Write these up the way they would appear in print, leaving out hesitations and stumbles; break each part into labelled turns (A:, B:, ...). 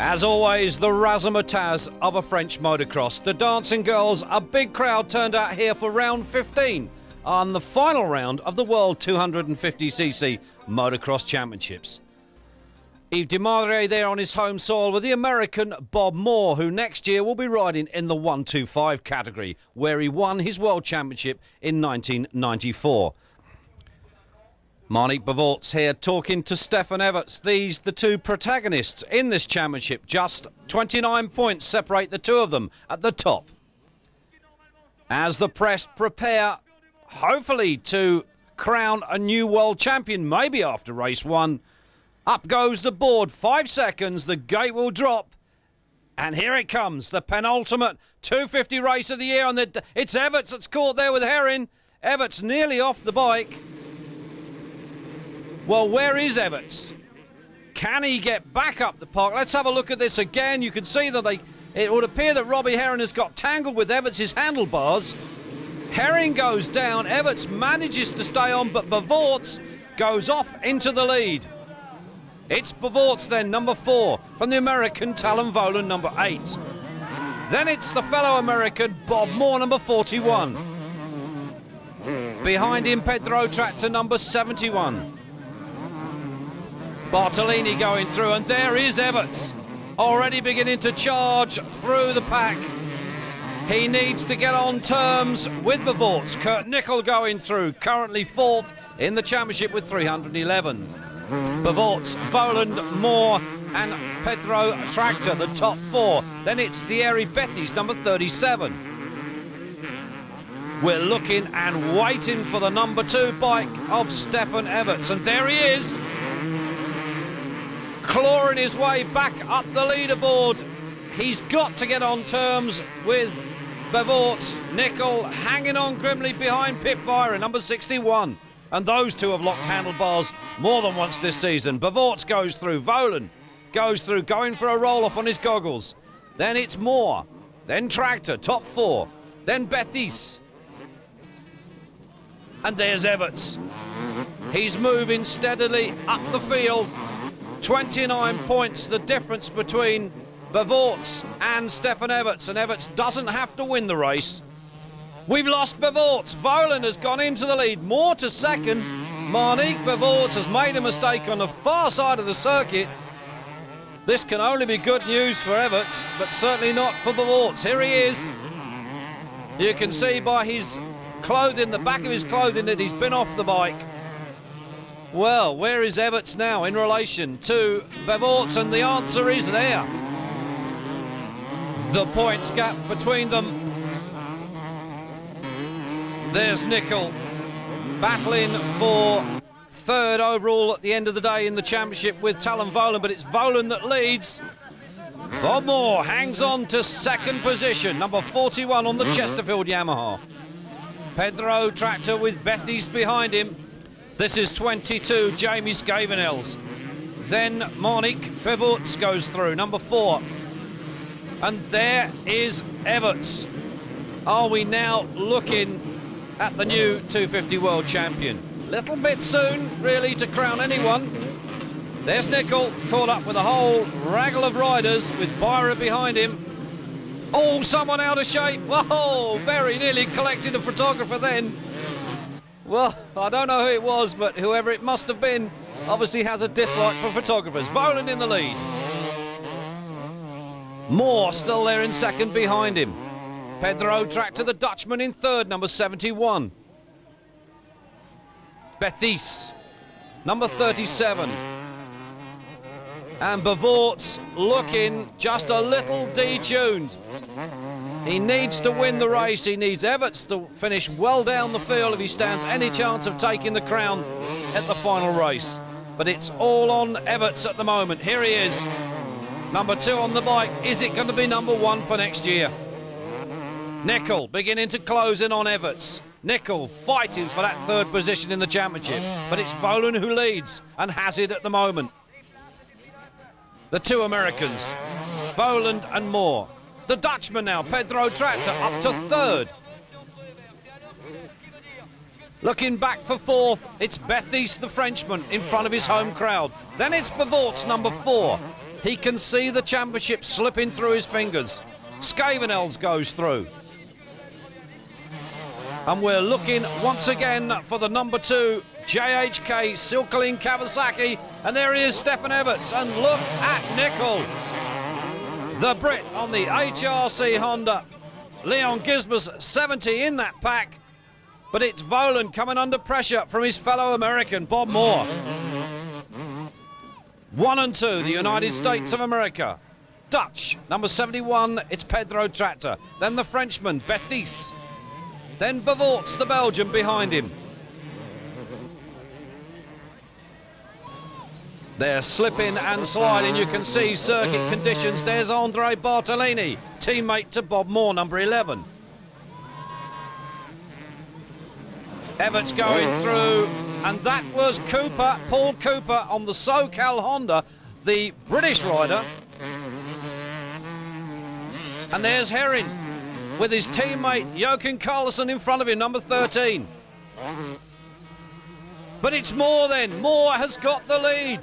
A: As always, the razzmatazz of a French motocross. The dancing girls, a big crowd turned out here for round 15 on the final round of the World 250cc Motocross Championships. Yves Desmarais there on his home soil with the American Bob Moore, who next year will be riding in the 125 category, where he won his World Championship in 1994. Marnicq BERVOETS here talking to Stefan EVERTS. These the two protagonists in this championship. Just 29 points separate the two of them at the top. As the press prepare, hopefully, to crown a new world champion, maybe after race one, up goes the board. 5 seconds, the gate will drop. And here it comes, the penultimate 250 race of the year. And it's EVERTS that's caught there with Herring. EVERTS nearly off the bike. Well, where is EVERTS? Can he get back up the park? Let's have a look at this again. You can see that it would appear that Robbie Herring has got tangled with EVERTS' handlebars. Herring goes down. EVERTS manages to stay on, but BERVOETS goes off into the lead. It's BERVOETS then, number 4, from the American Talon Volan, number 8. Then it's the fellow American Bob Moore, number 41. Behind him, Pedro Tractor, number 71. Bartolini going through, and there is EVERTS, already beginning to charge through the pack. He needs to get on terms with BERVOETS. Kurt Nickel going through, currently 4th in the championship with 311. BERVOETS, Voland, Moore and Pedro Tractor, the top 4. Then it's Thierry Bethy's number 37. We're looking and waiting for the number 2 bike of Stefan EVERTS, and there he is, clawing his way back up the leaderboard. He's got to get on terms with BERVOETS. Nickel hanging on grimly behind Pip BEIRER, number 61. And those two have locked handlebars more than once this season. BERVOETS goes through. Volan goes through, going for a roll-off on his goggles. Then it's Moore. Then Tractor, top 4. Then Bethys. And there's EVERTS. He's moving steadily up the field. 29 points, the difference between BERVOETS and Stefan EVERTS, and EVERTS doesn't have to win the race. We've lost BERVOETS. Volan has gone into the lead, Moore to second. Marnicq BERVOETS has made a mistake on the far side of the circuit. This can only be good news for EVERTS, but certainly not for BERVOETS. Here he is. You can see by his clothing, the back of his clothing, that he's been off the bike. Well, where is EVERTS now in relation to BERVOETS? And the answer is there. The points gap between them. There's Nickel battling for 3rd overall at the end of the day in the championship with Talon Volan, but it's Volan that leads. Bob Moore hangs on to 2nd position, number 41 on the Chesterfield Yamaha. Pedro Tractor with Bethys behind him. This is 22, Jamie Scavenels. Then Marnicq BERVOETS goes through, number 4. And there is EVERTS. Are we now looking at the new 250 world champion? Little bit soon, really, to crown anyone. There's Nickel, caught up with a whole raggle of riders with BEIRER behind him. Oh, someone out of shape. Whoa, very nearly collected a photographer then. Well, I don't know who it was, but whoever it must have been obviously has a dislike for photographers. Volan in the lead. Moore still there in 2nd behind him. Pedro Tractor, the Dutchman, in 3rd, number 71. Bethys, number 37. And BERVOETS looking just a little detuned. He needs to win the race. He needs EVERTS to finish well down the field if he stands any chance of taking the crown at the final race. But it's all on EVERTS at the moment. Here he is, number 2 on the bike. Is it going to be number 1 for next year? Nickel beginning to close in on EVERTS. Nickel fighting for that 3rd position in the championship. But it's Volan who leads and has it at the moment. The 2 Americans, Voland and Moore. The Dutchman now, Pedro Tractor, up to 3rd. Looking back for 4th, it's Bethys, the Frenchman, in front of his home crowd. Then it's BERVOETS, number 4. He can see the championship slipping through his fingers. Scavenels goes through. And we're looking once again for the number 2, JHK Silkeling Kawasaki. And there he is, Stefan EVERTS. And look at Nickel, the Brit on the HRC Honda. Leon Gisber's 70 in that pack. But it's Volan coming under pressure from his fellow American, Bob Moore. 1 and 2, the United States of America. Dutch, number 71, it's Pedro Tractor. Then the Frenchman, Bethis. Then BERVOETS, the Belgian, behind him. They're slipping and sliding. You can see circuit conditions. There's Andre Bartolini, teammate to Bob Moore, number 11. EVERTS going through, and that was Cooper, Paul Cooper on the SoCal Honda, the British rider. And there's Herring with his teammate Jochen Carlson in front of him, number 13. But it's Moore then. Moore has got the lead.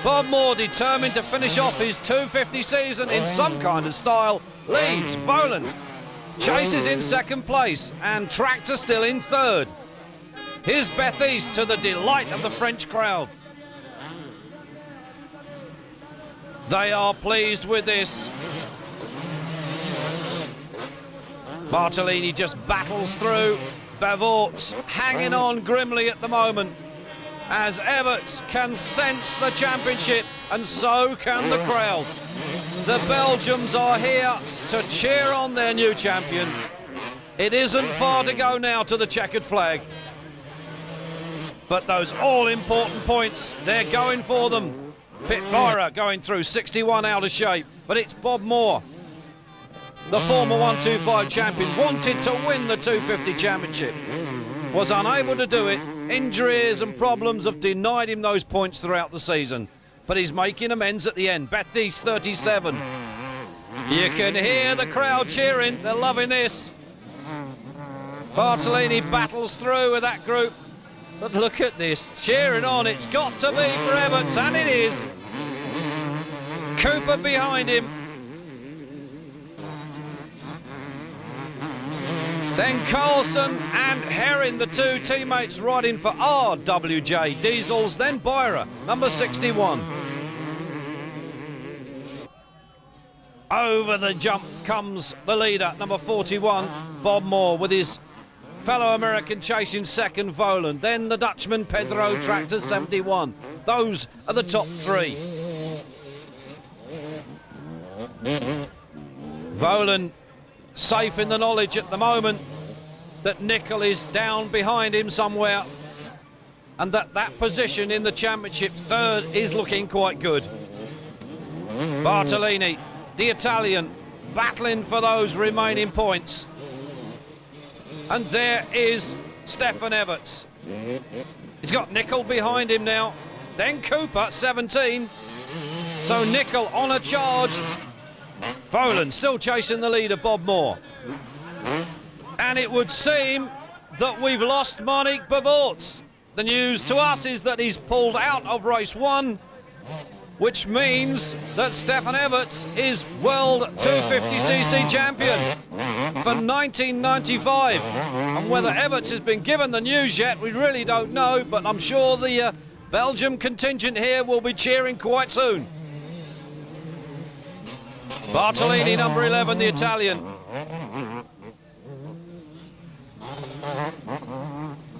A: Bob Moore determined to finish off his 250 season in some kind of style. Leads. Volan chases in second place, and Tractor still in third. Here's Bethis to the delight of the French crowd. They are pleased with this. Bartolini just battles through. BERVOETS hanging on grimly at the moment, as EVERTS can sense the championship, and so can the crowd. The Belgians are here to cheer on their new champion. It isn't far to go now to the checkered flag. But those all-important points, they're going for them. BEIRER going through, 61 out of shape. But it's Bob Moore, the former 125 champion, wanted to win the 250 championship. Was unable to do it. Injuries and problems have denied him those points throughout the season. But he's making amends at the end. Bethis, 37. You can hear the crowd cheering. They're loving this. Bartolini battles through with that group. But look at this, cheering on. It's got to be for EVERTS, and it is. Cooper behind him. Then Carlson and Herring, the two teammates riding for RWJ Diesels. Then BEIRER, number 61. Over the jump comes the leader, number 41, Bob Moore, with his fellow American chasing second, Volan. Then the Dutchman, Pedro Tractor, 71. Those are the top 3. Volan safe in the knowledge at the moment that Nickel is down behind him somewhere, and that position in the championship, third, is looking quite good. Bartolini, the Italian, battling for those remaining points. And there is Stefan EVERTS. He's got Nickel behind him now. Then Cooper, 17. So Nickel on a charge. Volan still chasing the leader, Bob Moore. And it would seem that we've lost Marnicq BERVOETS. The news to us is that he's pulled out of race 1, which means that Stefan EVERTS is World 250cc champion for 1995. And whether EVERTS has been given the news yet, we really don't know, but I'm sure the Belgium contingent here will be cheering quite soon. Bartolini, number 11, the Italian.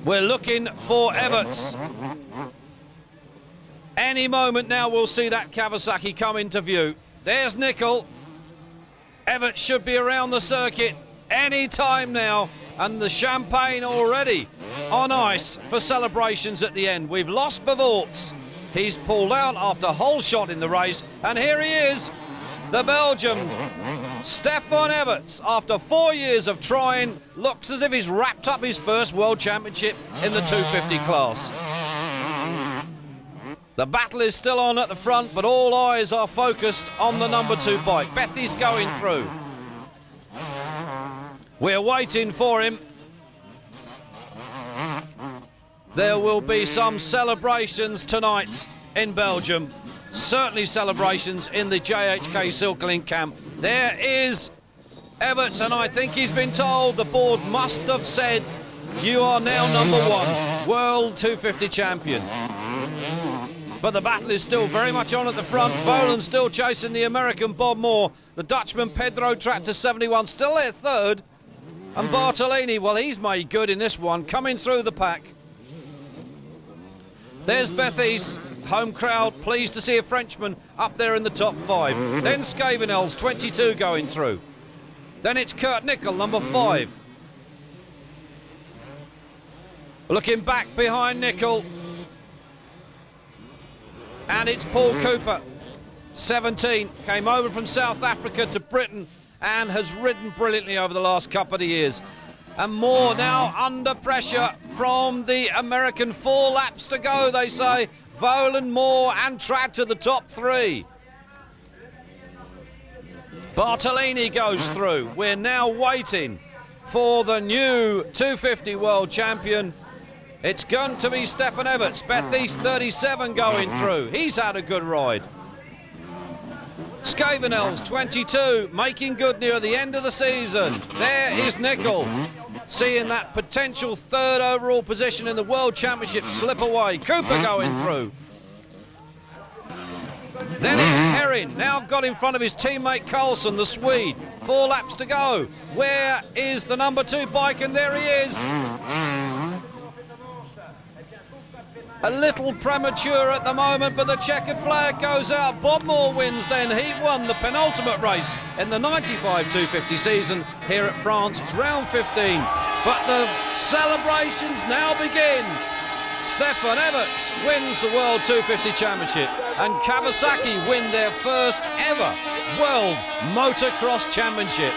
A: We're looking for EVERTS. Any moment now we'll see that Kawasaki come into view. There's Nickel. EVERTS should be around the circuit any time now, and the champagne already on ice for celebrations at the end. We've lost BERVOETS. He's pulled out after whole shot in the race, and here he is, the Belgian Stefan EVERTS. After 4 years of trying, looks as if he's wrapped up his first World Championship in the 250 class. The battle is still on at the front, but all eyes are focused on the number 2 bike. Bethy's going through. We're waiting for him. There will be some celebrations tonight in Belgium. certainly celebrations in the JHK Silkelink camp. There is Everts, and I think he's been told, the board must have said, you are now number one, World 250 champion. But the battle is still very much on at the front. Volan still chasing the American Bob Moore. The Dutchman Pedro Tractor 71 still there third. And Bartolini, well, he's made good in this one, coming through the pack. There's Bethys, home crowd, pleased to see a Frenchman up there in the top 5. Then Scavenels, 22 going through. Then it's Kurt Nickel, number 5. Looking back behind Nickel. And it's Paul Cooper, 17, came over from South Africa to Britain and has ridden brilliantly over the last couple of years. And Moore now under pressure from the American. 4 laps to go, they say. Volan, Moore and Tractor, the top 3. Bartolini goes through. We're now waiting for the new 250 world champion. It's going to be Stefan Everts, Bethys 37 going through. He's had a good ride. Scavenels 22, making good near the end of the season. There is Nickel, seeing that potential 3rd overall position in the World Championship slip away. Cooper going through. Then it's Herring, now got in front of his teammate Carlson, the Swede. 4 laps to go. Where is the number 2 bike? And there he is. A little premature at the moment, but the checkered flag goes out. Bob Moore wins then. He won the penultimate race in the 95 250 season here at France. It's round 15, but the celebrations now begin. Stefan Everts wins the World 250 Championship, and Kawasaki win their first ever World Motocross Championship.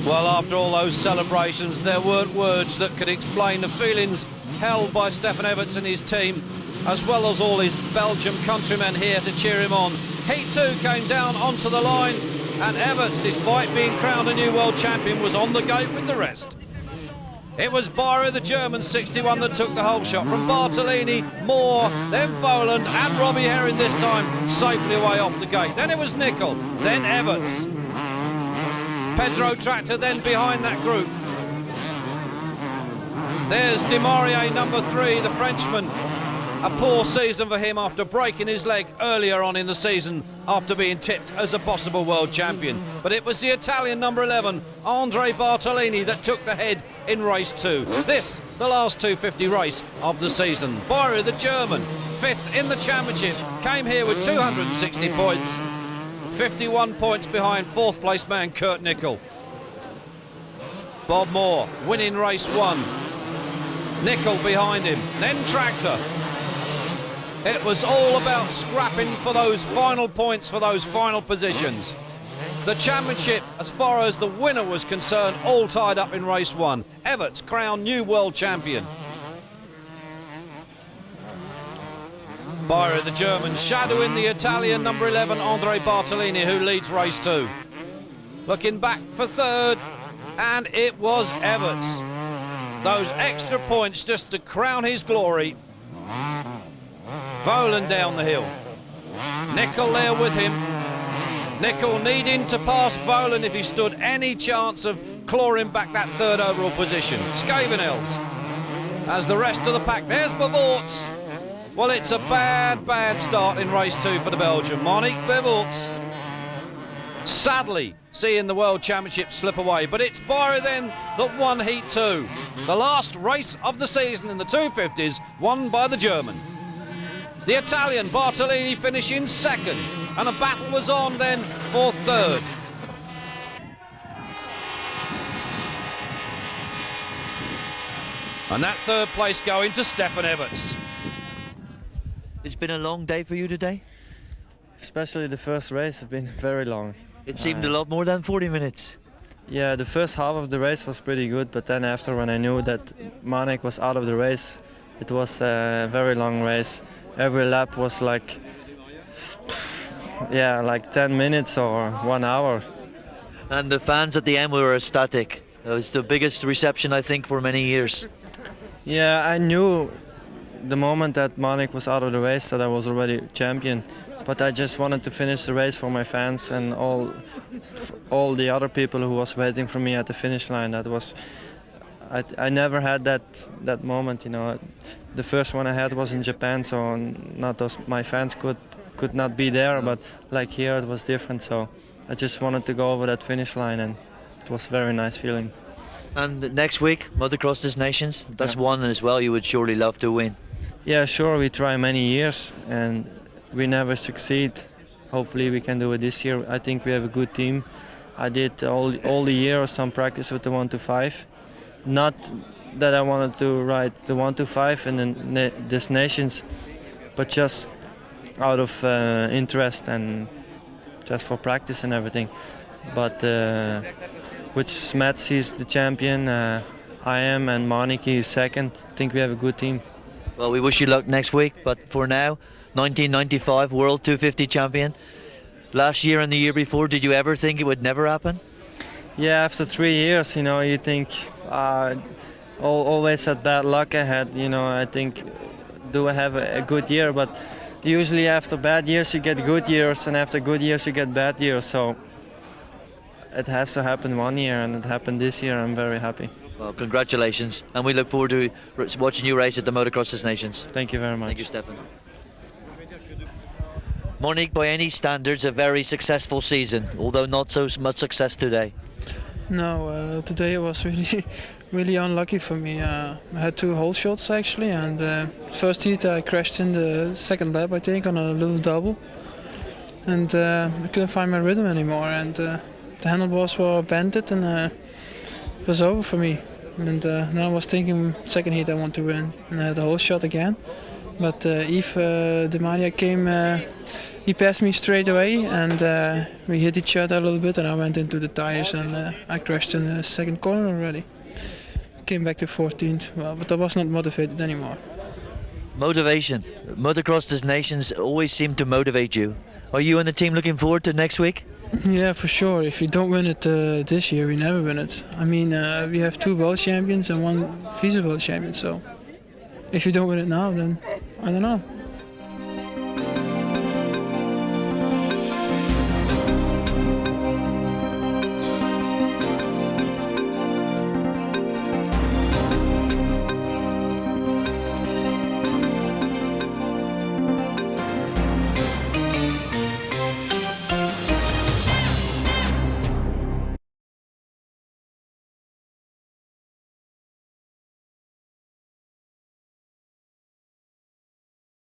A: Well, after all those celebrations, there weren't words that could explain the feelings held by Stefan Everts and his team, as well as all his Belgian countrymen here to cheer him on. Heat 2 came down onto the line, and Everts, despite being crowned a new world champion, was on the gate with the rest. It was BEIRER, the German 61, that took the whole shot from Bartolini, Moore, then Volan and Robbie Herring this time safely away off the gate. Then it was Nickel, then Everts. Pedro Tractor then behind that group. There's Demarie, number 3, the Frenchman. A poor season for him after breaking his leg earlier on in the season after being tipped as a possible world champion. But it was the Italian number 11, Andre Bartolini, that took the head in race 2. This, the last 250 race of the season. BEIRER, the German, 5th in the championship, came here with 260 points. 51 points behind 4th place man Kurt Nickel. Bob Moore winning race 1. Nickel behind him, then Tractor. It was all about scrapping for those final points, for those final positions. The championship, as far as the winner was concerned, all tied up in race 1. Everts crowned new world champion. BEIRER, the German, shadowing the Italian number 11, Andre Bartolini, who leads race 2. Looking back for 3rd, and it was Everts. Those extra points just to crown his glory. Volan down the hill. Nickel there with him. Nickel needing to pass Volan if he stood any chance of clawing back that 3rd overall position. Scavenels as the rest of the pack. There's BERVOETS. Well, it's a bad start in race 2 for the Belgian. Marnicq BERVOETS sadly seeing the World Championship slip away, but it's BEIRER then that won Heat 2. The last race of the season in the 250s, won by the German. The Italian Bartolini finishing second, and a battle was on then for third. And that third place going to Stefan EVERTS.
B: It's been a long day for you today?
C: Especially the first race has been very long.
B: It seemed a lot more than 40 minutes.
C: Yeah, the first half of the race was pretty good, but then after, when I knew that Marnicq was out of the race, it was a very long race. Every lap was like, yeah, like 10 minutes or 1 hour.
B: And the fans at the end were ecstatic. It was the biggest reception, I think, for many years.
C: Yeah, I knew the moment that Marnicq was out of the race that I was already champion, but I just wanted to finish the race for my fans and all the other people who was waiting for me at the finish line. That was, I never had that moment, you know. The first one I had was in Japan, so not those, my fans could not be there, but like here it was different. So I just wanted to go over that finish line, and it was a very nice feeling.
B: And next week, Motocross Des Nations, that's one as well you would surely love to win.
C: Yeah, sure, we try many years and we never succeed. Hopefully we can do it this year. I think we have a good team. I did all the year some practice with the 125. Not that I wanted to ride the 125 in the Des Nations, but just out of interest and just for practice and everything. But with Smets, he's the champion, I am, and Marnicq is second. I think we have a good team.
B: Well, we wish you luck next week, but for now, 1995 World 250 champion. Last year and the year before, did you ever think it would never happen?
C: Yeah, after 3 years, you know, you think always had bad luck ahead. You know, I think, do I have a good year? But usually after bad years you get good years, and after good years you get bad years. So it has to happen one year, and it happened this year. I'm very happy.
B: Well, congratulations, and we look forward to watching you race at the Motocross Des Nations.
C: Thank you very much.
B: Thank you, Stefan. Marnicq, by any standards, a very successful season, although not so much success today.
D: No, today it was really unlucky for me. I had 2 hole shots actually, and first heat I crashed in the second lap, I think, on a little double, and I couldn't find my rhythm anymore, and the handlebars were bended, and it was over for me. And then I was thinking second heat I want to win, and I had a hole shot again, but Yves de Maria came. He passed me straight away, and we hit each other a little bit, and I went into the tires, and I crashed in the second corner already. Came back to 14th, well, but I was not motivated anymore.
B: Motivation. Motocross Des Nations always seem to motivate you. Are you and the team looking forward to next week?
D: Yeah, for sure. If we don't win it this year, we never win it. I mean, we have 2 world champions and 1 vice world champion, so if we don't win it now, then I don't know.